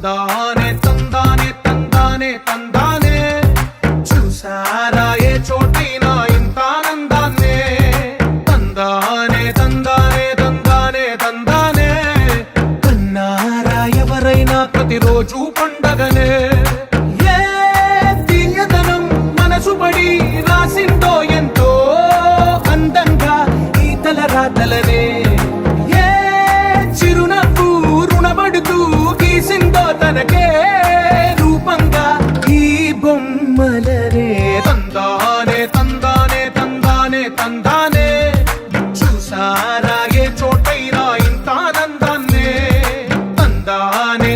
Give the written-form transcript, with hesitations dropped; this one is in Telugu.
తందానే తందానే తందానే తందానే చూసారా ఏ చోటైనా ఇంత ఆనందాన్నే తందానే తందానే తందానే తందానే కన్నారా ఎవరైనా ప్రతిరోజు పండగనే ఏ తీయదనం మనసు పడి రాసిందో ఎంతో అందంగా ఈ తలరాతలనే ఏ చిరునవ్వు రుణపడుతూ గీసిందో తనకే రూపంగా ఈ బొమ్మలనే తందానే తందానే తందానే తందానే చూసారా ఏ చోటైనా ఇంత ఆనందాన్నే తందానే